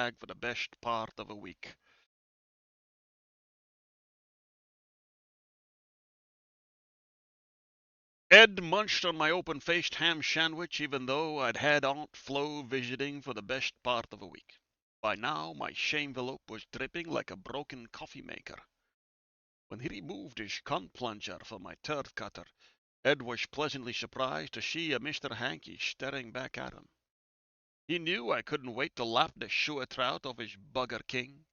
bag for the best part of a week. Ed munched on my open-faced ham sandwich even though I'd had Aunt Flo visiting for the best part of a week. By now, my shamevelope was dripping like a broken coffee maker. When he removed his cunt plunger from my turd cutter, Ed was pleasantly surprised to see a Mr. Hanky staring back at him. He knew I couldn't wait to lap the shua trout of his bugger king.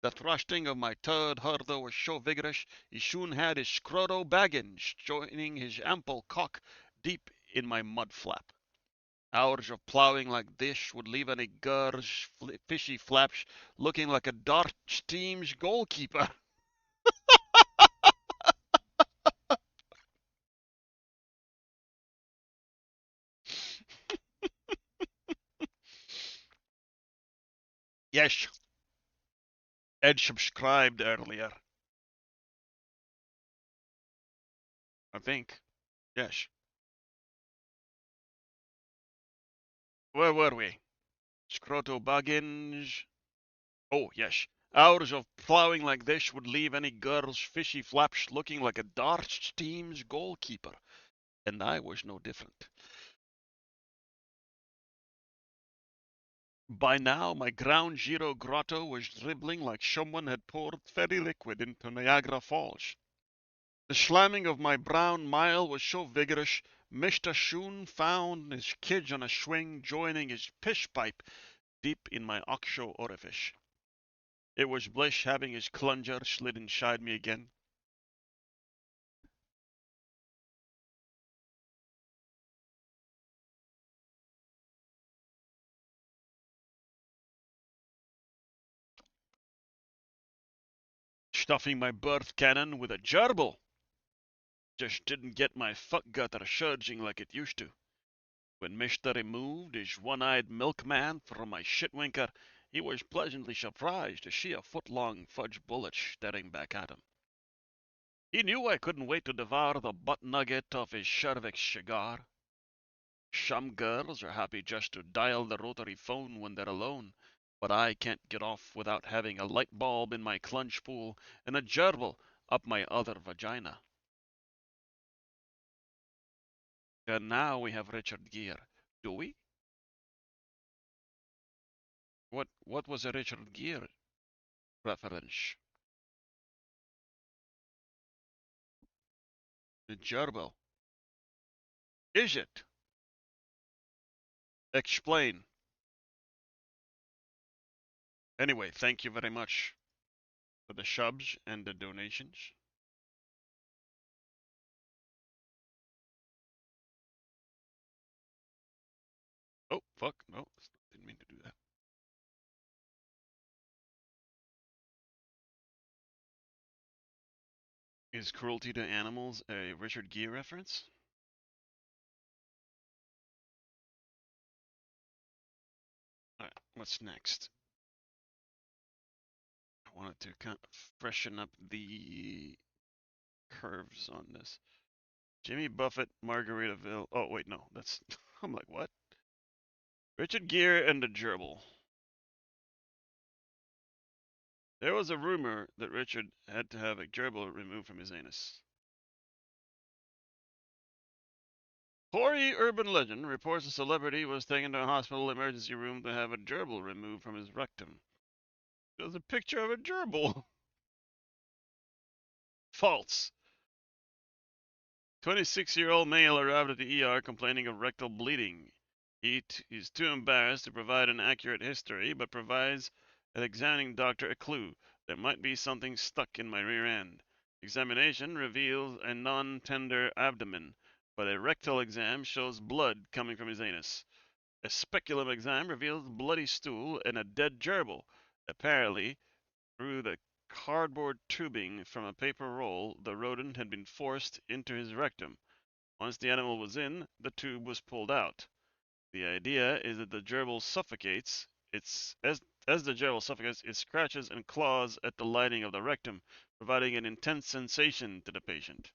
The thrusting of my turd herder was so vigorous, he soon had his scroto baggins joining his ample cock deep in my mud flap. Hours of plowing like this would leave any girl's fishy flaps looking like a Dutch team's goalkeeper. Yes, Ed subscribed earlier, I think. Yes. Where were we? Scroto Baggins. Oh, yes. Hours of plowing like this would leave any girl's fishy flaps looking like a darts team's goalkeeper. And I was no different. By now, my ground zero grotto was dribbling like someone had poured fairy liquid into Niagara Falls. The slamming of my brown mile was so vigorous, Mr. soon found his kids on a swing joining his piss pipe deep in my oxo orifice. It was bliss having his clunger slid inside me again. Stuffing my birth cannon with a gerbil. Just didn't get my fuck gutter surging like it used to. When Mister removed his one-eyed milkman from my shitwinker, he was pleasantly surprised to see a foot-long fudge bullet staring back at him. He knew I couldn't wait to devour the butt nugget of his cervix cigar. Some girls are happy just to dial the rotary phone when they're alone, but I can't get off without having a light bulb in my clunge pool and a gerbil up my other vagina. And now we have Richard Gere. Do we? What was a Richard Gere reference? The gerbil. Is it? Explain. Anyway, thank you very much for the subs and the donations. Oh, fuck. No, didn't mean to do that. Is cruelty to animals a Richard Gere reference? Alright, what's next? I wanted to kind of freshen up the curves on this. Jimmy Buffett, Margaritaville. Oh, wait, no. That's. I'm like, what? Richard Gere and the gerbil. There was a rumor that Richard had to have a gerbil removed from his anus. Hoary urban legend reports a celebrity was taken to a hospital emergency room to have a gerbil removed from his rectum. There's a picture of a gerbil. False. 26-year-old male arrived at the ER complaining of rectal bleeding. He is too embarrassed to provide an accurate history, but provides an examining doctor a clue. There might be something stuck in my rear end. Examination reveals a non-tender abdomen, but a rectal exam shows blood coming from his anus. A speculum exam reveals bloody stool and a dead gerbil. Apparently, through the cardboard tubing from a paper roll, the rodent had been forced into his rectum. Once the animal was in, the tube was pulled out. The idea is that the gerbil suffocates. As the gerbil suffocates, it scratches and claws at the lining of the rectum, providing an intense sensation to the patient.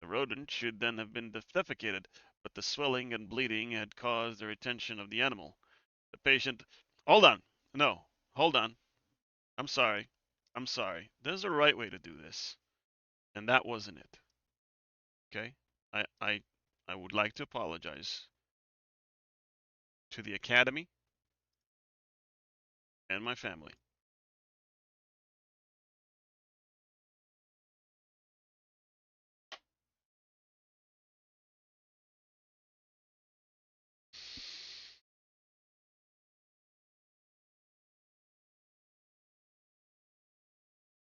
The rodent should then have been defecated, but the swelling and bleeding had caused the retention of the animal. The patient. Hold on. No. hold on. I'm sorry. I'm sorry. There's a right way to do this, and that wasn't it. Okay? I I I would like to apologize to the academy and my family.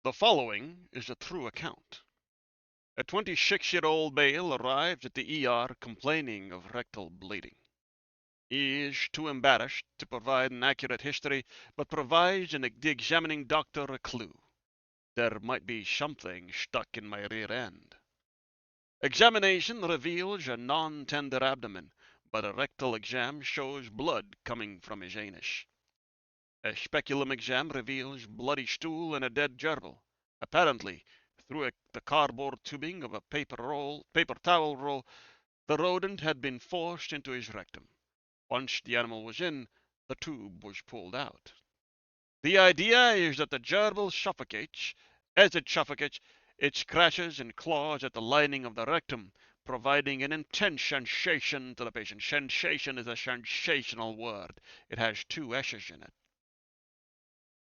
The following is a true account. A 26-year-old male arrived at the ER complaining of rectal bleeding. He is too embarrassed to provide an accurate history, but provides the examining doctor a clue. There might be something stuck in my rear end. Examination reveals a non-tender abdomen, but a rectal exam shows blood coming from his anus. A speculum exam reveals bloody stool and a dead gerbil. Apparently, through the cardboard tubing of a paper towel roll, the rodent had been forced into his rectum. Once the animal was in, the tube was pulled out. The idea is that the gerbil suffocates. As it suffocates, it scratches and claws at the lining of the rectum, providing an intense sensation to the patient. Sensation is a sensational word. It has two S's in it.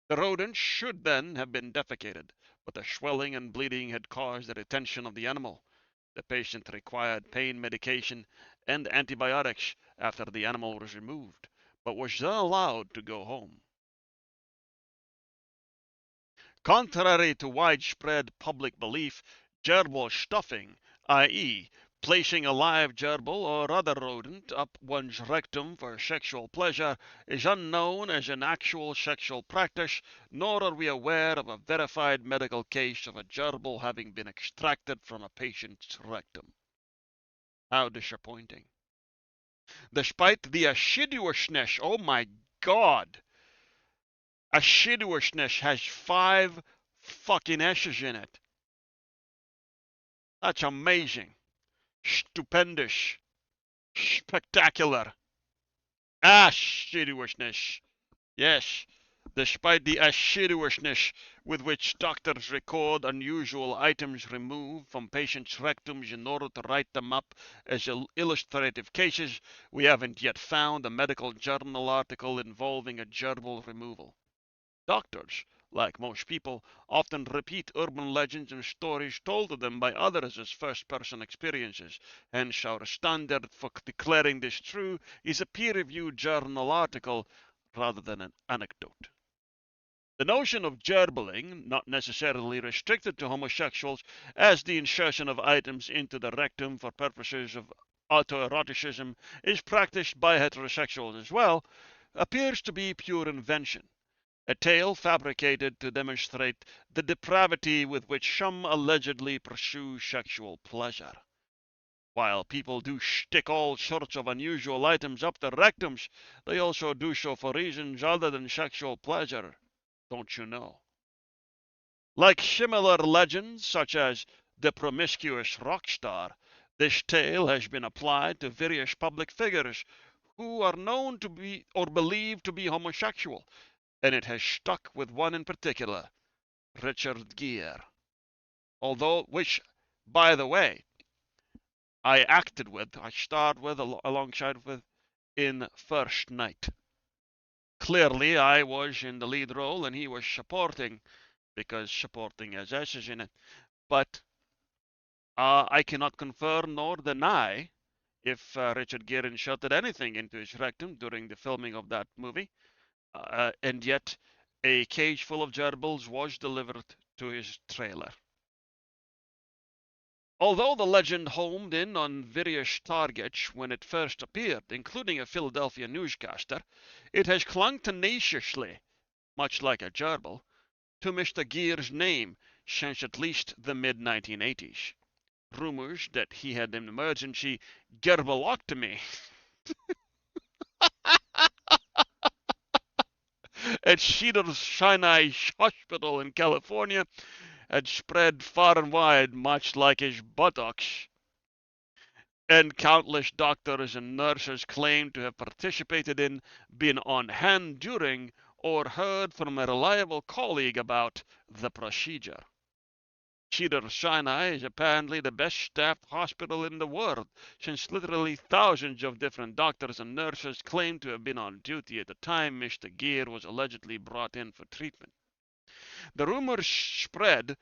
The rodent should then have been defecated, but the swelling and bleeding had caused the retention of the animal. The patient required pain medication and antibiotics after the animal was removed, but was then allowed to go home. Contrary to widespread public belief, gerbil stuffing, i.e., placing a live gerbil or other rodent up one's rectum for sexual pleasure, is unknown as an actual sexual practice, nor are we aware of a verified medical case of a gerbil having been extracted from a patient's rectum. How disappointing. Despite the assiduousness, oh my God, assiduousness has 5 fucking S's in it. That's amazing. Stupendous. Spectacular. Assiduousness. Yes. Despite the assiduousness with which doctors record unusual items removed from patients' rectums in order to write them up as illustrative cases, we haven't yet found a medical journal article involving a gerbil removal. Doctors, like most people, often repeat urban legends and stories told to them by others as first-person experiences. Hence, our standard for declaring this true is a peer-reviewed journal article rather than an anecdote. The notion of gerbiling, not necessarily restricted to homosexuals, as the insertion of items into the rectum for purposes of autoeroticism is practiced by heterosexuals as well, appears to be pure invention. A tale fabricated to demonstrate the depravity with which some allegedly pursue sexual pleasure. While people do stick all sorts of unusual items up their rectums, they also do so for reasons other than sexual pleasure, don't you know? Like similar legends, such as the promiscuous rock star, this tale has been applied to various public figures who are known to be or believed to be homosexual, and it has stuck with one in particular, Richard Gere. Although, which, by the way, I starred with, alongside with, in First Night. Clearly, I was in the lead role and he was supporting, because supporting has S's in it. But I cannot confirm nor deny if Richard Gere inserted anything into his rectum during the filming of that movie. And yet, a cage full of gerbils was delivered to his trailer. Although the legend homed in on various targets when it first appeared, including a Philadelphia newscaster, it has clung tenaciously, much like a gerbil, to Mr. Gere's name since at least the mid-1980s. Rumors that he had an emergency gerbiloctomy at Cedars-Sinai Hospital in California had spread far and wide, much like his buttocks, and countless doctors and nurses claimed to have participated in, been on hand during, or heard from a reliable colleague about the procedure. Cedar Sinai is apparently the best staffed hospital in the world, since literally thousands of different doctors and nurses claim to have been on duty at the time Mr. Gere was allegedly brought in for treatment. The rumor spread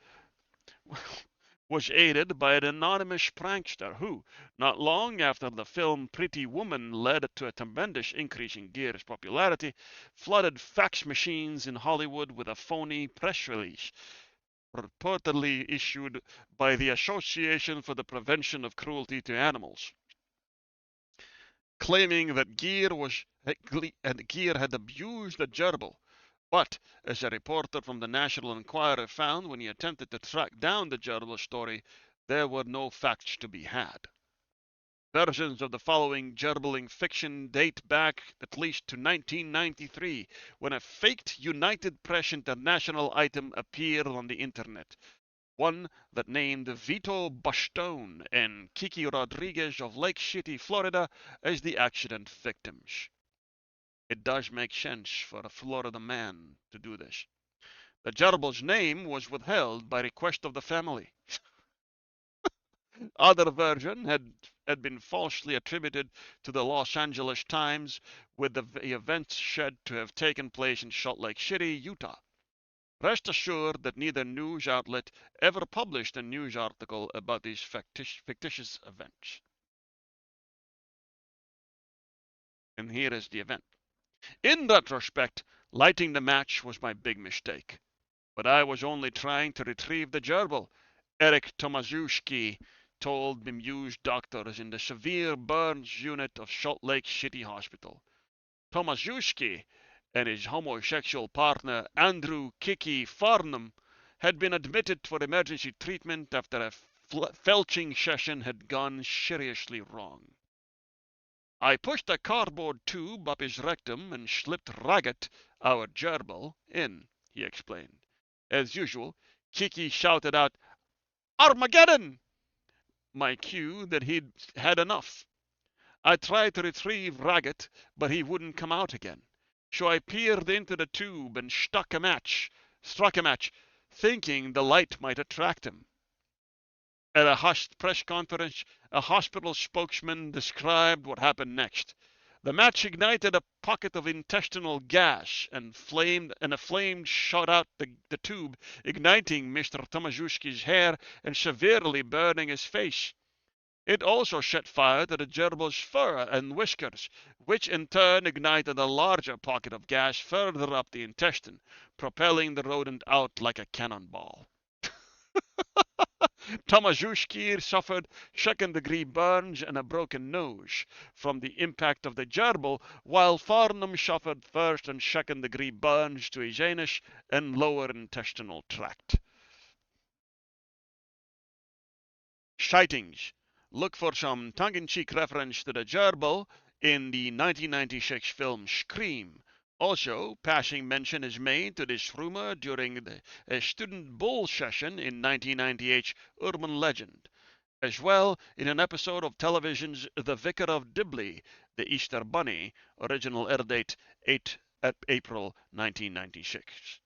was aided by an anonymous prankster who, not long after the film Pretty Woman led to a tremendous increase in Gere's popularity, flooded fax machines in Hollywood with a phony press release reportedly issued by the Association for the Prevention of Cruelty to Animals, claiming that Gere had abused a gerbil. But, as a reporter from the National Enquirer found when he attempted to track down the gerbil story, there were no facts to be had. Versions of the following gerbiling fiction date back at least to 1993, when a faked United Press International item appeared on the internet. One that named Vito Bastone and Kiki Rodriguez of Lake City, Florida, as the accident victims. It does make sense for a Florida man to do this. The gerbil's name was withheld by request of the family. Other version had been falsely attributed to the Los Angeles Times, with the events said to have taken place in Salt Lake City, Utah. Rest assured that neither news outlet ever published a news article about these fictitious events. And here is the event. In retrospect, lighting the match was my big mistake. But I was only trying to retrieve the gerbil, Eric Tomaszewski told bemused doctors in the severe burns unit of Salt Lake City Hospital. Tomaszewski and his homosexual partner Andrew Kiki Farnham had been admitted for emergency treatment after a felching session had gone seriously wrong. I pushed a cardboard tube up his rectum and slipped Raggett, our gerbil, in, he explained. As usual, Kiki shouted out, Armageddon! My cue that he'd had enough. I tried to retrieve Raggett, but he wouldn't come out again. So I peered into the tube and struck a match, thinking the light might attract him. At a hushed press conference, a hospital spokesman described what happened next. The match ignited a pocket of intestinal gas, and a flame shot out the tube, igniting Mr. Tomaszewski's hair and severely burning his face. It also set fire to the gerbil's fur and whiskers, which in turn ignited a larger pocket of gas further up the intestine, propelling the rodent out like a cannonball. Tomaszewski suffered second-degree burns and a broken nose from the impact of the gerbil, while Farnham suffered first and second-degree burns to his anus and lower intestinal tract. Sightings. Look for some tongue-in-cheek reference to the gerbil in the 1996 film Scream. Also, passing mention is made to this rumor during a student bull session in 1998's Urban Legend. As well, in an episode of television's The Vicar of Dibley, The Easter Bunny, original air date 8 April 1996.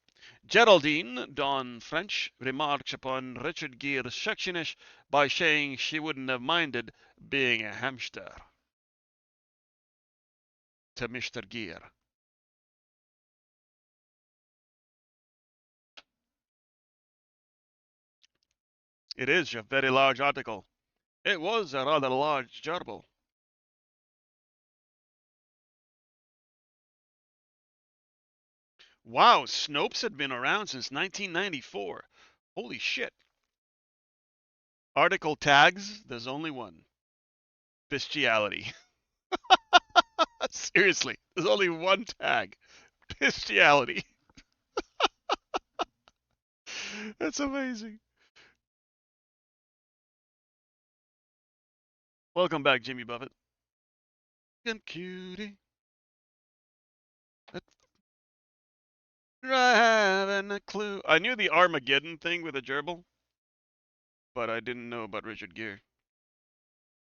Geraldine, Dawn French, remarks upon Richard Gere's sexiness by saying she wouldn't have minded being a hamster. To Mr. Gere. It is a very large article. It was a rather large gerbil. Wow, Snopes had been around since 1994. Holy shit. Article tags, there's only one. Bestiality. Seriously, there's only one tag. Bestiality. That's amazing. Welcome back, Jimmy Buffett. And cutie. I haven't a clue. I knew the Armageddon thing with a gerbil, but I didn't know about Richard Gere.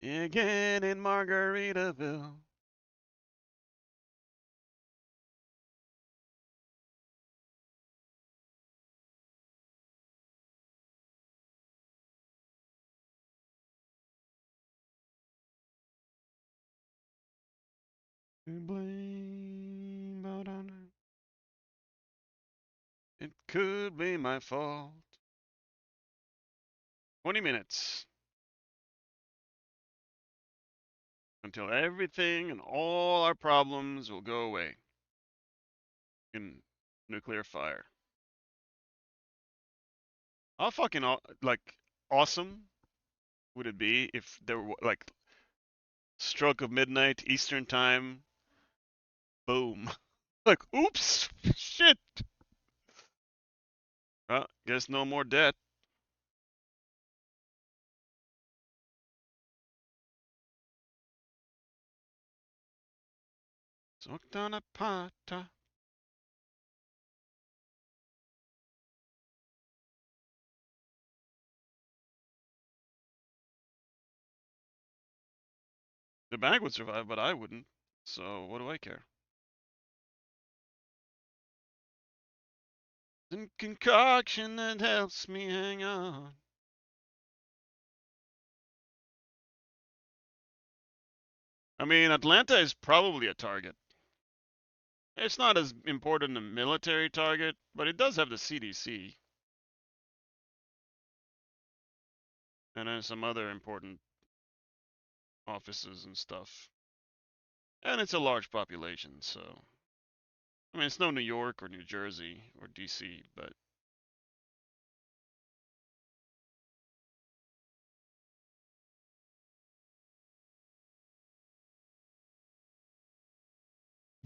Again in Margaritaville. To blame, but I know it could be my fault. 20 minutes until everything and all our problems will go away in nuclear fire. How fucking like awesome would it be if there were like stroke of midnight Eastern time, boom. Like, oops, shit. Guess no more debt. Soktana pata. The bank would survive, but I wouldn't. So what do I care? The concoction that helps me hang on. I mean, Atlanta is probably a target. It's not as important a military target, but it does have the CDC and then some other important offices and stuff. And it's a large population, so I mean, it's no New York or New Jersey or DC, but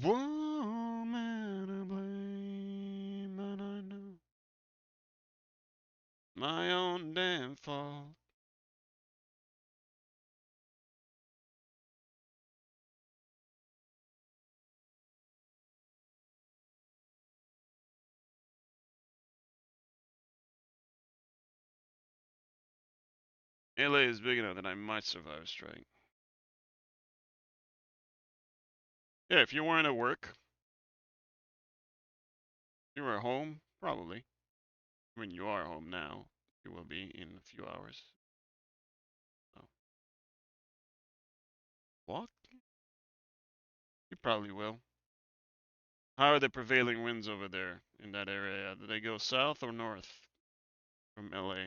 woman to blame, and I know my own damn fault. LA is big enough that I might survive a strike. Yeah, if you weren't at work, you were at home, probably. I mean, you are home now. You will be in a few hours. So, what? You probably will. How are the prevailing winds over there in that area? Do they go south or north from LA?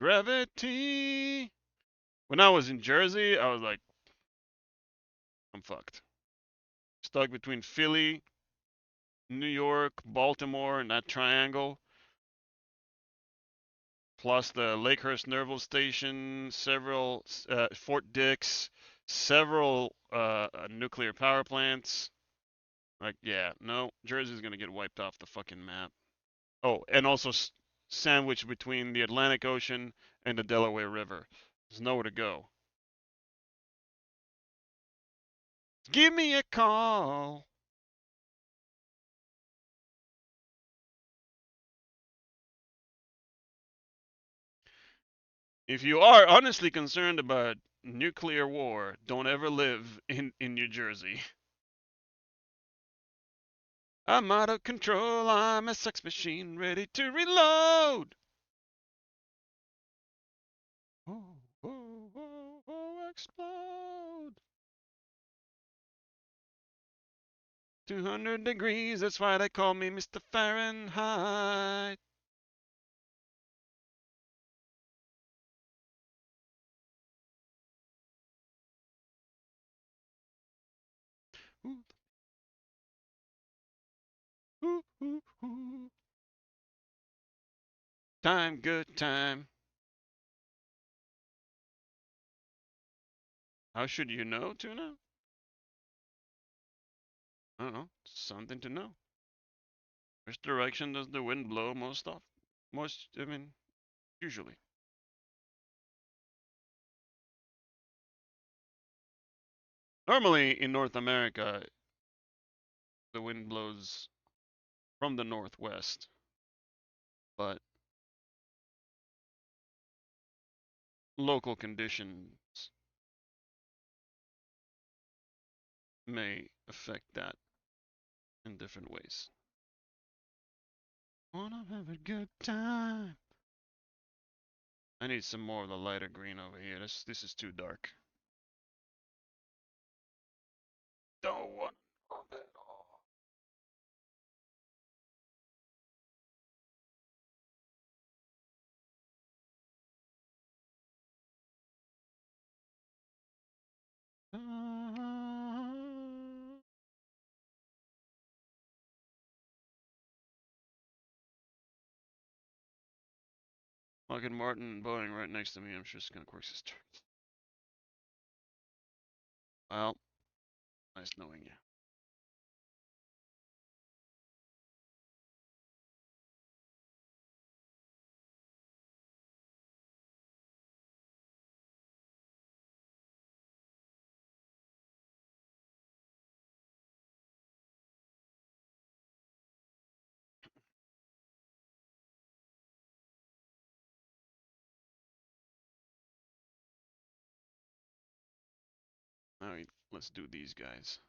Gravity! When I was in Jersey, I was like, I'm fucked. Stuck between Philly, New York, Baltimore, and that triangle, plus the Lakehurst Naval Station, several Fort Dix, several nuclear power plants. Like, yeah, no, Jersey's gonna get wiped off the fucking map. Oh, and also sandwiched between the Atlantic Ocean and the Delaware River. There's nowhere to go. Give me a call. If you are honestly concerned about nuclear war, don't ever live in New Jersey. I'm out of control, I'm a sex machine ready to reload. Oh, oh, oh, oh, explode. 200 degrees, that's why they call me Mr. Fahrenheit. Ooh, ooh, ooh, ooh. Time, good time. How should you know, Tuna? I don't know. Something to know. Which direction does the wind blow most often? I mean, usually. Normally in North America, the wind blows from the northwest, but local conditions may affect that in different ways. Wanna have a good time. I need some more of the lighter green over here. This is too dark. Don't want it at all. Fucking Martin Boeing right next to me. I'm just gonna quick sister. Well, nice knowing you. Alright, let's do these guys.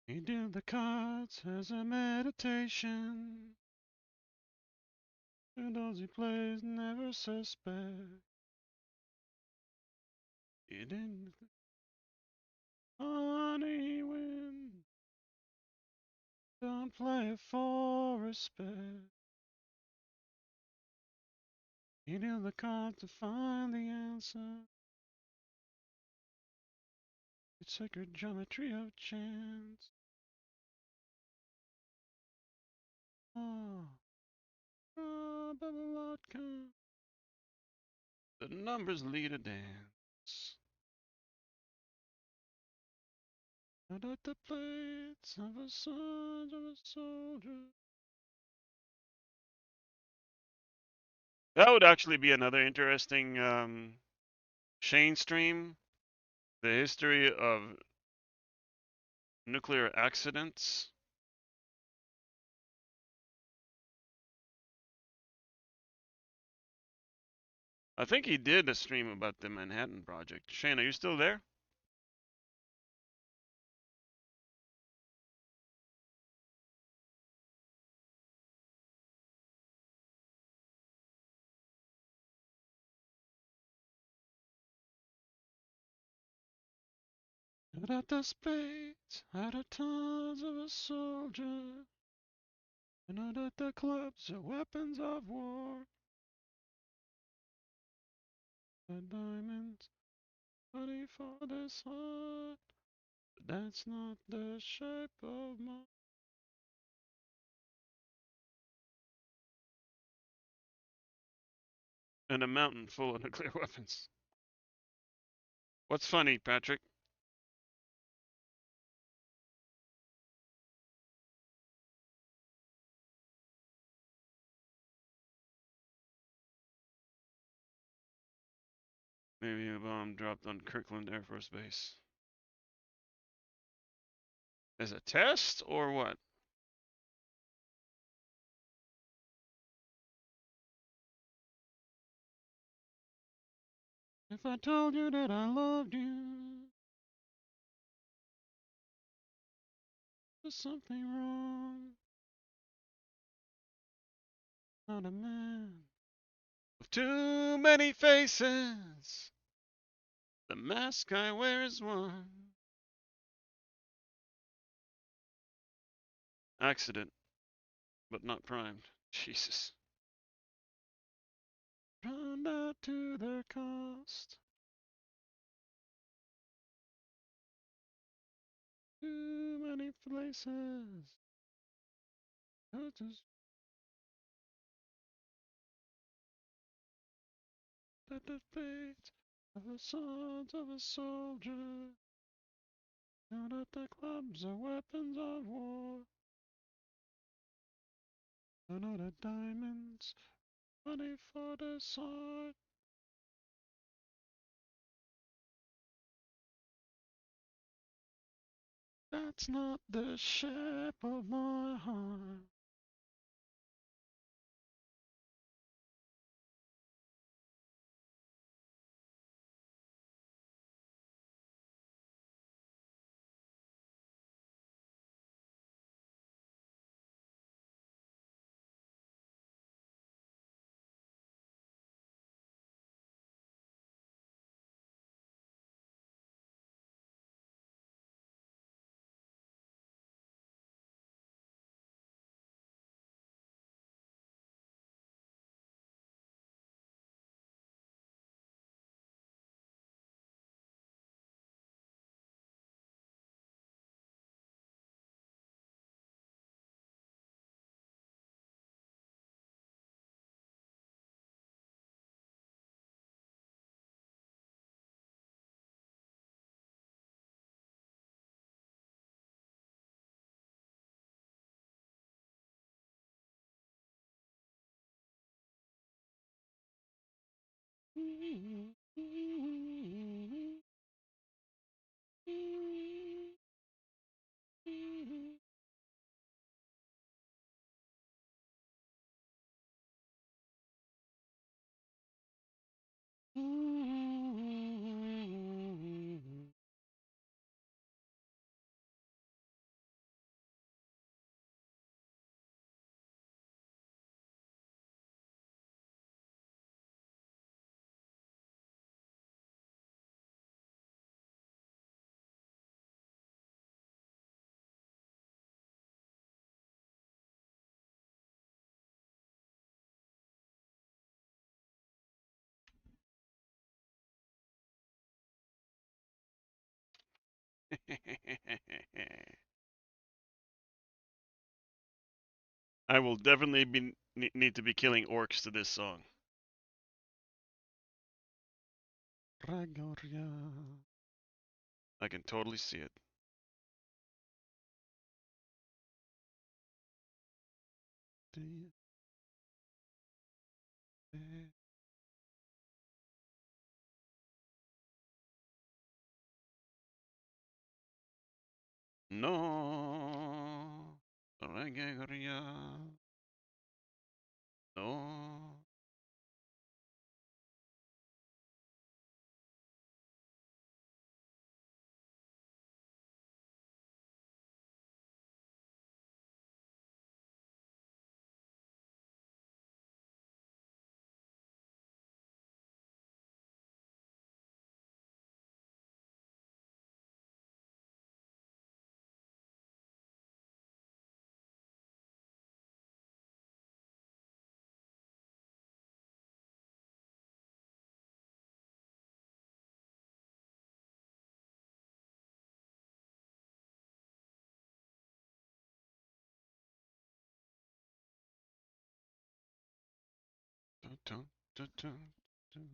He did the cards as a meditation. And those he plays never suspect. He didn't. Honey, win. Don't play it for respect. He knew the card to find the answer. It's sacred geometry of chance. Oh, oh, Babylon. The numbers lead a dance. Out at the plates of a son of a soldier. That would actually be another interesting Shane stream. The history of nuclear accidents. I think he did a stream about the Manhattan Project. Shane, are you still there? Out at the spades, out of tons of a soldier, and out at the clubs, the weapons of war. The diamonds, money for this heart, but that's not the shape of my. And a mountain full of nuclear weapons. What's funny, Patrick? Maybe a bomb dropped on Kirkland Air Force Base. As a test, or what? If I told you that I loved you, there's something wrong. Not a man with too many faces. The mask I wear is one. Accident, but not primed. Jesus. Drowned out to their cost. Too many places. Just at the fate of the sons of a soldier. Out at the clubs are weapons of war. Out of the diamonds, money for the sword. That's not the shape of my heart. I will definitely need to be killing orcs to this song. I can totally see it. No. No. Dun, dun, dun, dun, dun.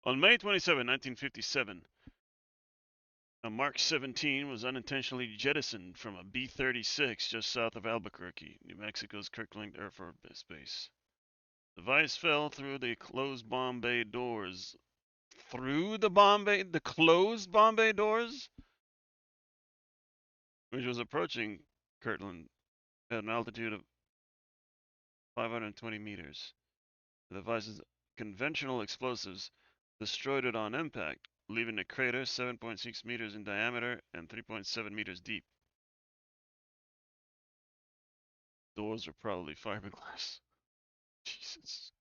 On May 27, 1957, a Mark 17 was unintentionally jettisoned from a B-36 just south of Albuquerque, New Mexico's Kirkland Air Force Base. The device fell through the closed bomb bay doors. Through the closed bomb bay doors, which was approaching Kirtland at an altitude of 520 meters. The device's conventional explosives destroyed it on impact, leaving a crater 7.6 meters in diameter and 3.7 meters deep. Doors are probably fiberglass. Jesus.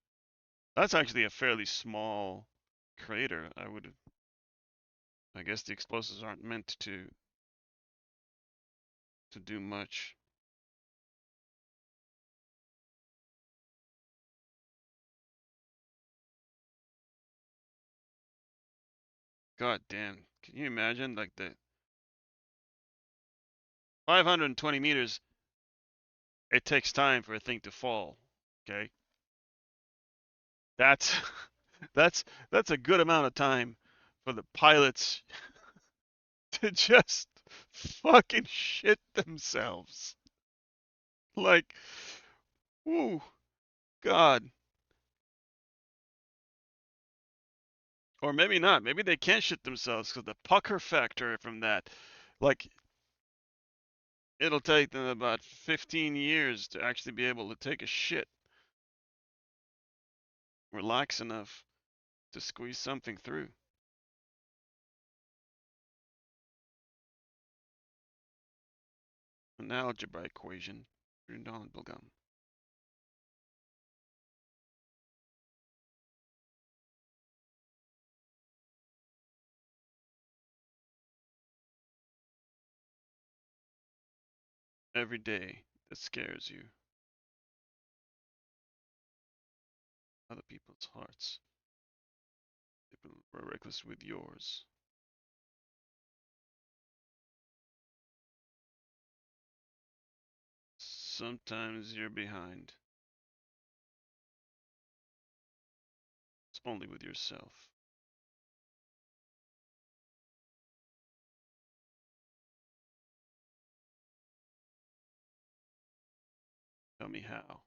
That's actually a fairly small crater. I guess the explosives aren't meant to do much. God damn. Can you imagine like the 520 meters, it takes time for a thing to fall. Okay? That's that's a good amount of time for the pilots to just fucking shit themselves. Like, whoo, God. Or maybe not. Maybe they can't shit themselves because the pucker factor from that, like, it'll take them about 15 years to actually be able to take a shit, relax enough to squeeze something through. An algebra equation. Bulgum. Every day that scares you. Other people's hearts. People were reckless with yours. Sometimes you're behind. It's only with yourself. Tell me how.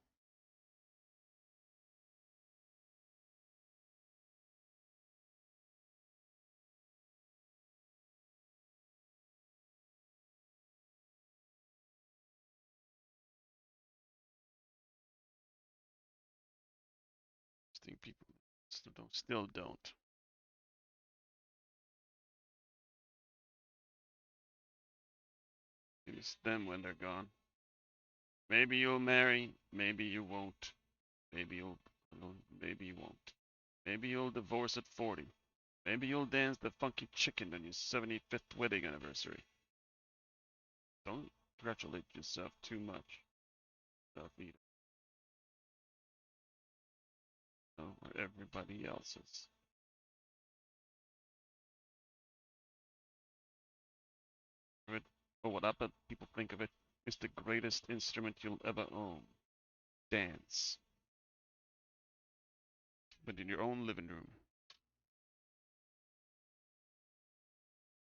Think people still don't. It's them when they're gone. Maybe you'll marry, maybe you won't. Maybe you'll, maybe you won't. Maybe you'll divorce at 40. Maybe you'll dance the funky chicken on your 75th wedding anniversary. Don't congratulate yourself too much. Self either. Or everybody else's. But what other people think of it is the greatest instrument you'll ever own. Dance. But in your own living room.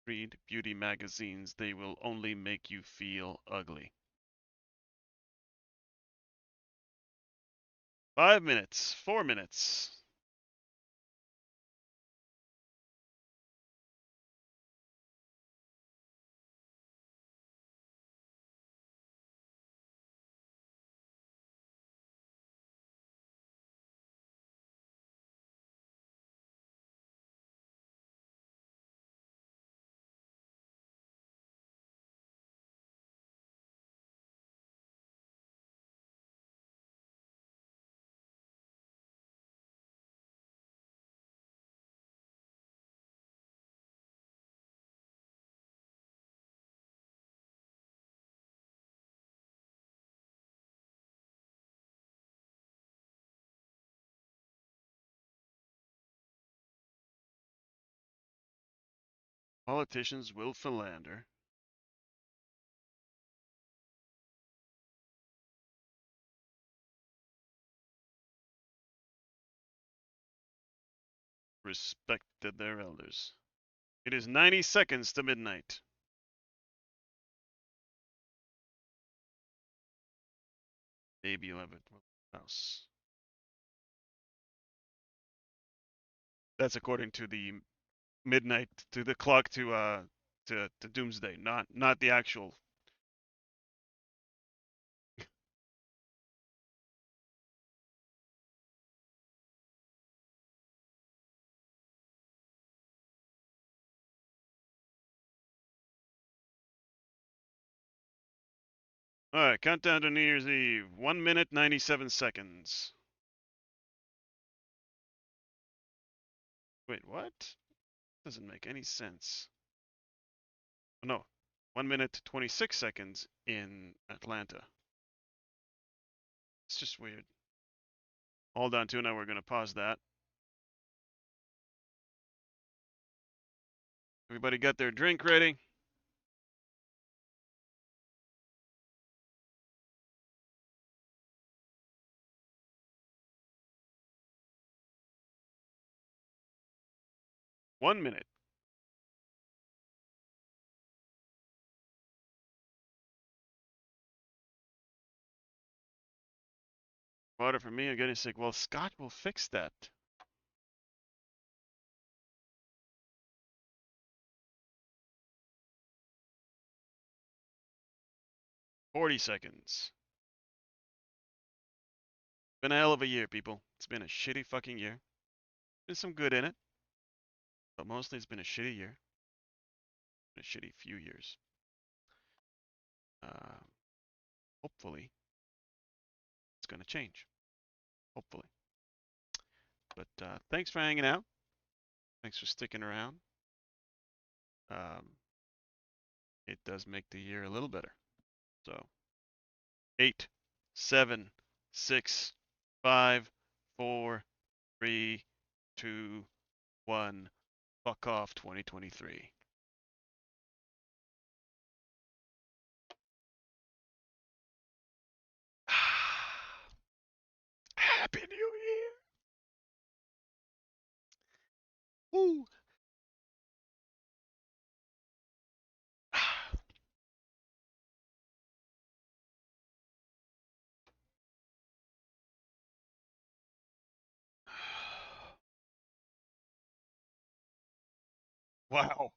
Read beauty magazines, they will only make you feel ugly. 5 minutes, 4 minutes. Politicians will philander. Respected their elders. It is 90 seconds to midnight. Maybe you'll have a house. That's according to the midnight, to the clock to doomsday, not the actual. All right, countdown to New Year's Eve. 1 minute 97 seconds. Wait, what? Doesn't make any sense. Oh, no, 1 minute 26 seconds in Atlanta. It's just weird. Hold on, Tuna. We're gonna pause that. Everybody got their drink ready? One minute. Water for me, I'm getting sick. Well, Scott will fix that. $40. Been a hell of a year, people. It's been a shitty fucking year. There's some good in it, but mostly it's been a shitty year. Been a shitty few years. Uh, hopefully, it's gonna change. Hopefully. But thanks for hanging out. Thanks for sticking around. Um, it does make the year a little better. So, 8, 7, 6, 5, 4, 3, 2, 1. Fuck off 2023. Happy New Year! Woo! Wow.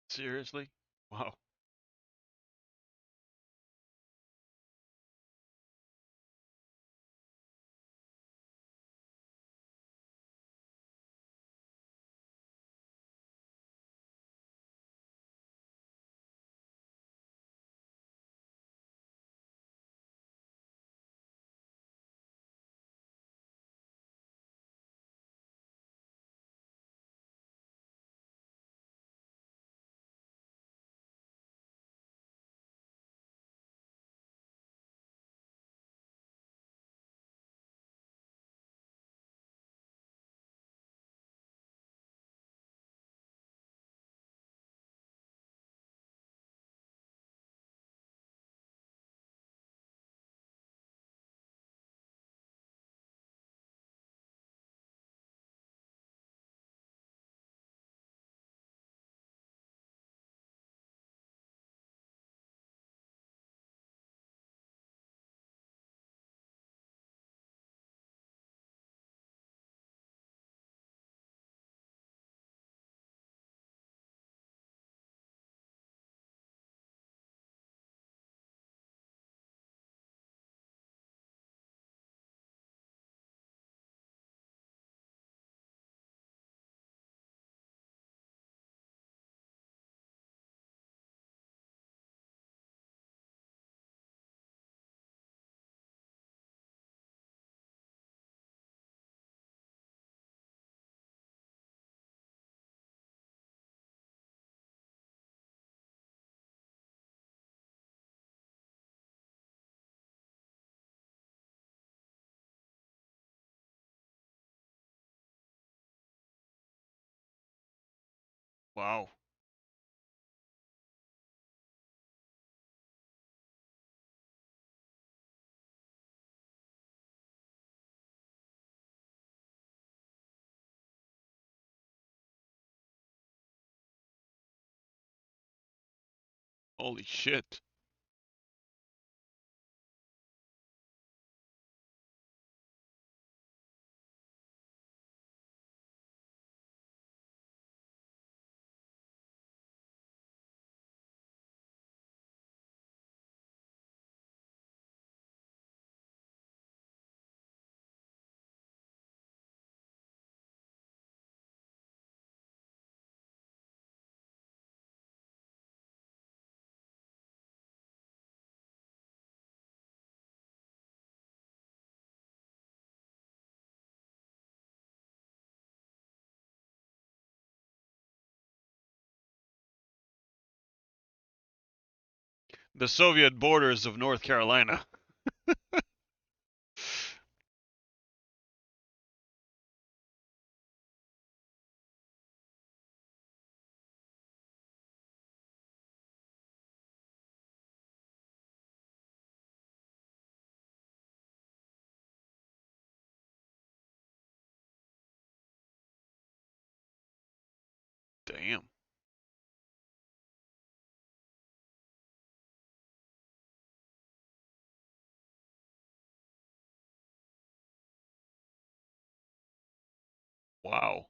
Seriously? Wow. Wow. Holy shit. The Soviet borders of North Carolina. Damn. Wow.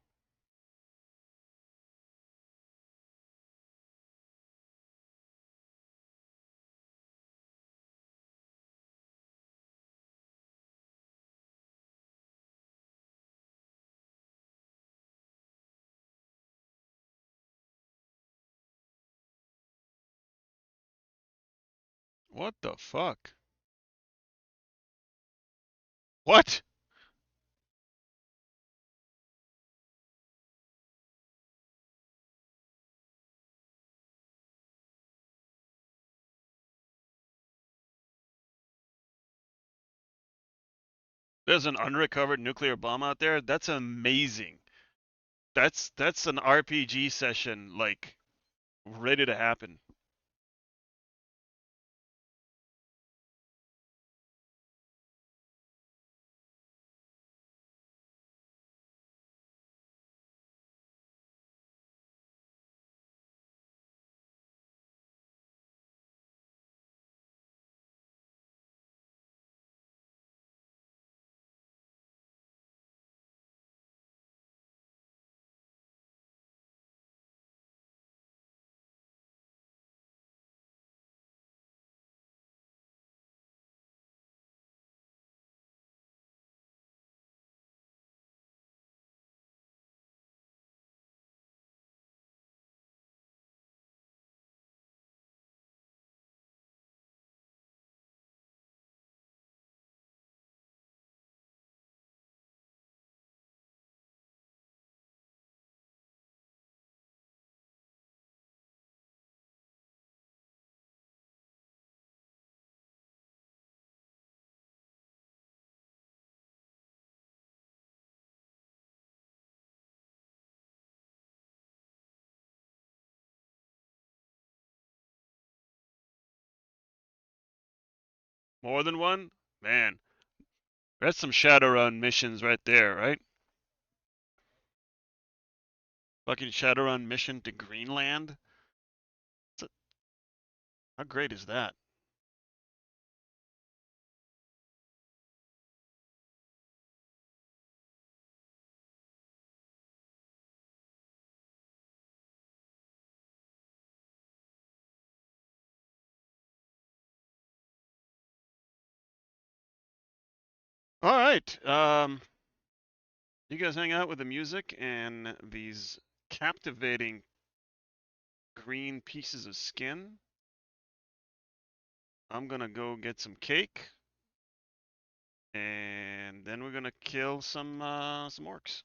What the fuck? What? There's an unrecovered nuclear bomb out there? That's amazing. That's an RPG session like ready to happen. More than one? Man, that's some Shadowrun missions right there, right? Fucking Shadowrun mission to Greenland? How great is that? All right. You guys hang out with the music and these captivating green pieces of skin. I'm gonna go get some cake, and then we're gonna kill some orcs.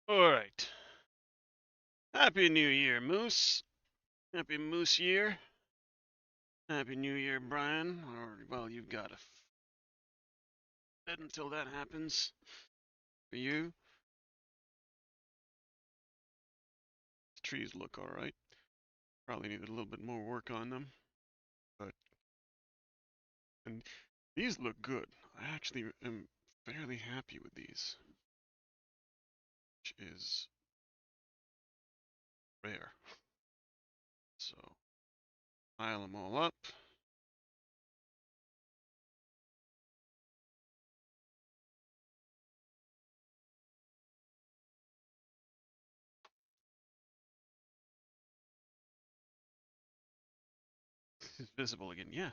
All right. Happy New Year, Moose. Happy Moose Year. Happy New Year, Brian. Or, well, you've got a bit until that happens for you. The trees look all right. Probably needed a little bit more work on them, but and these look good. I actually am fairly happy with these, which is rare. So pile them all up. It's visible again. Yeah.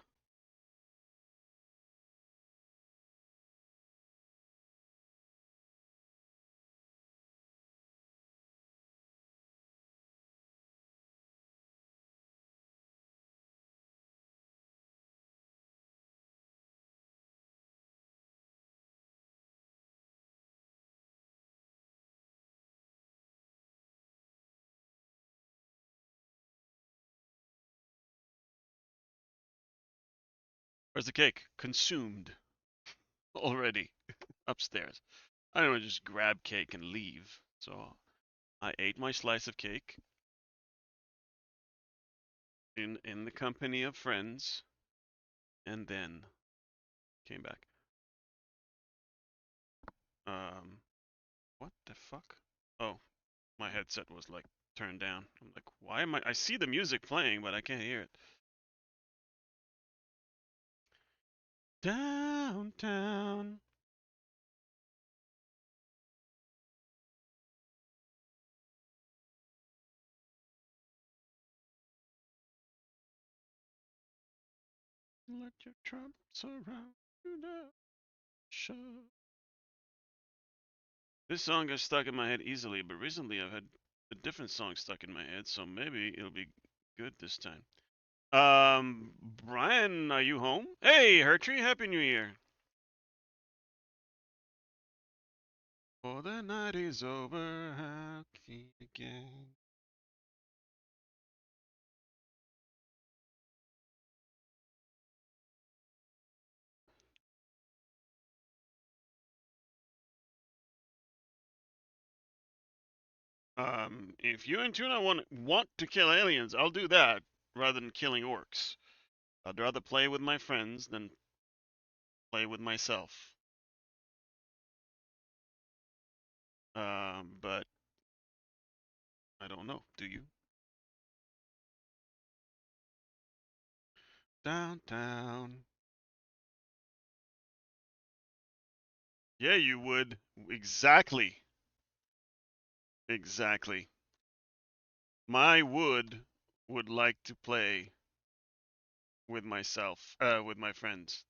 Where's the cake? Consumed already upstairs. I don't want to just grab cake and leave. So I ate my slice of cake in the company of friends, and then came back. Um, what the fuck? Oh, my headset was like turned down. I'm like, why am I see the music playing, but I can't hear it. Downtown. Let your troubles surround you now. Show. This song got stuck in my head easily, but recently I've had a different song stuck in my head, so maybe it'll be good this time. Brian, are you home? Hey, Hertree, Happy New Year. For the night is over, how can again? If you and Tuna want to kill aliens, I'll do that rather than killing orcs. I'd rather play with my friends than play with myself. But I don't know. Do you? Downtown. Yeah, you would. Exactly. Exactly. My would like to play with myself, with my friends.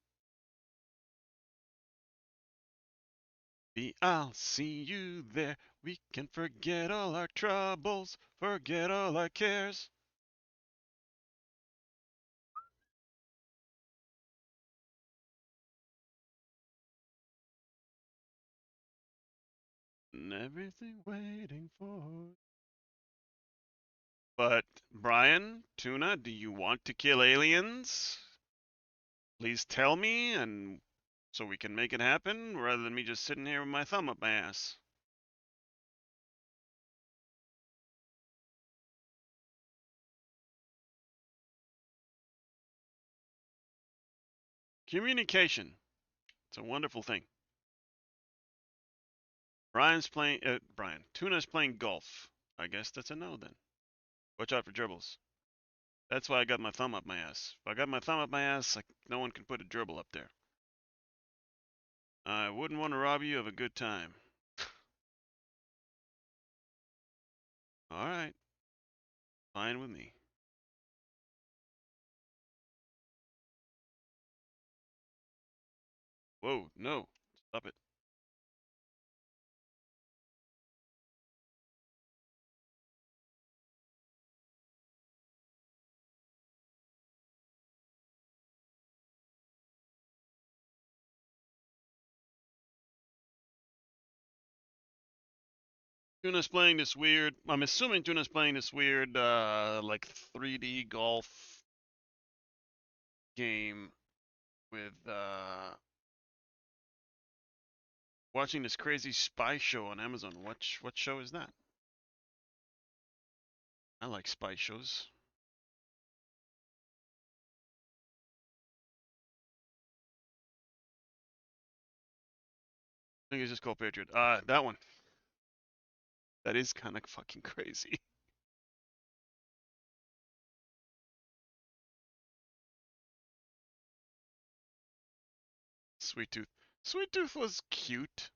I'll see you there. We can forget all our troubles, forget all our cares. And everything waiting for. But, Brian, Tuna, do you want to kill aliens? Please tell me, and so we can make it happen, rather than me just sitting here with my thumb up my ass. Communication. It's a wonderful thing. Tuna's playing golf. I guess that's a no then. Watch out for dribbles. That's why I got my thumb up my ass. If I got my thumb up my ass, like, no one can put a dribble up there. I wouldn't want to rob you of a good time. All right, fine with me. Whoa, no, stop it. Tuna's playing this weird. I'm assuming Tuna's playing this weird, like 3D golf game with watching this crazy spy show on Amazon. What show is that? I like spy shows. I think it's just called Patriot. That one. That is kind of fucking crazy. Sweet Tooth. Sweet Tooth was cute.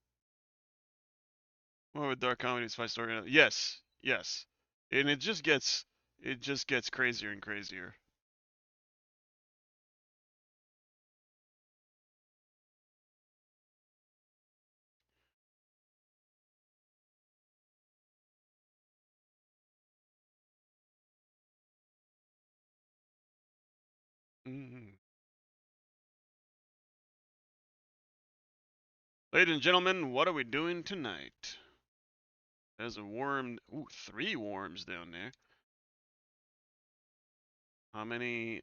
More of a dark comedy spy story. Yes, yes. And it just gets crazier and crazier. Mm. Ladies and gentlemen, what are we doing tonight? There's a worm. Ooh, 3 worms down there. How many?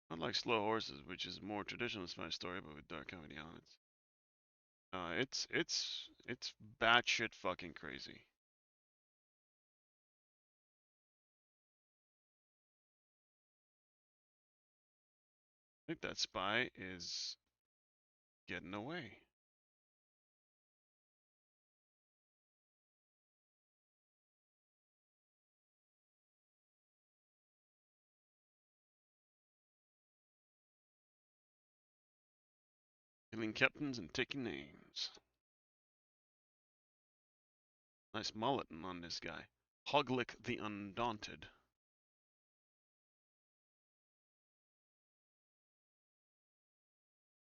Unlike Slow Horses, which is more traditional spy story, but with dark comedy elements. It's batshit fucking crazy. I think that spy is getting away. Killing captains and taking names. Nice mullet on this guy. Hoglick the Undaunted.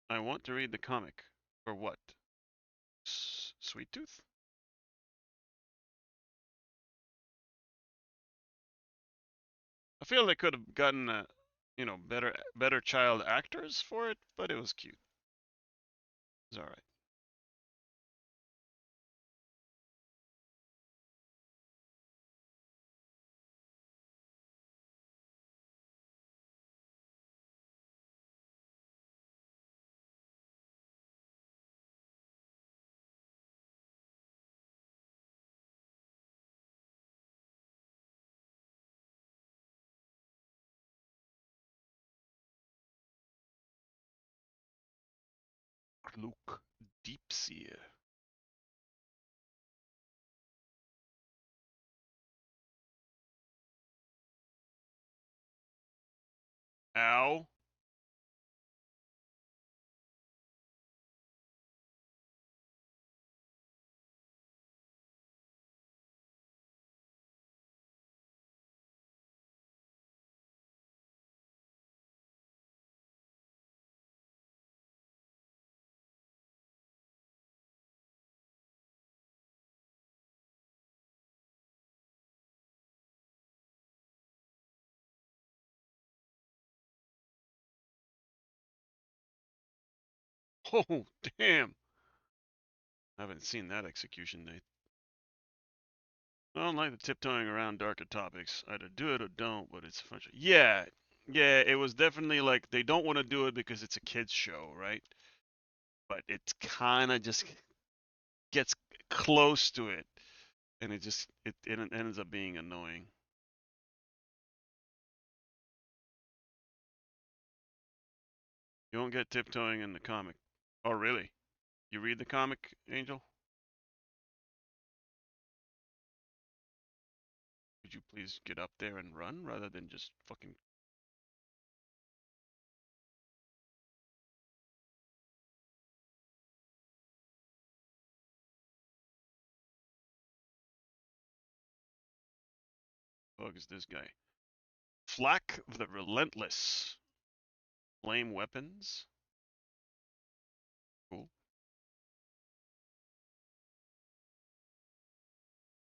I want to read the comic. For what? Sweet Tooth? I feel they could have gotten better child actors for it, but it was cute. It was all right. Luke Deepseer. Ow. Oh, damn. I haven't seen that execution date. I don't like the tiptoeing around darker topics. Either do it or don't, but it's fun. Yeah, yeah, it was definitely like they don't want to do it because it's a kids show, right? But it's kind of just gets close to it, and it ends up being annoying. You won't get tiptoeing in the comic. Oh, really? You read the comic, Angel? Could you please get up there and run rather than just fucking. Fuck is this guy? Flack the Relentless. Flame weapons.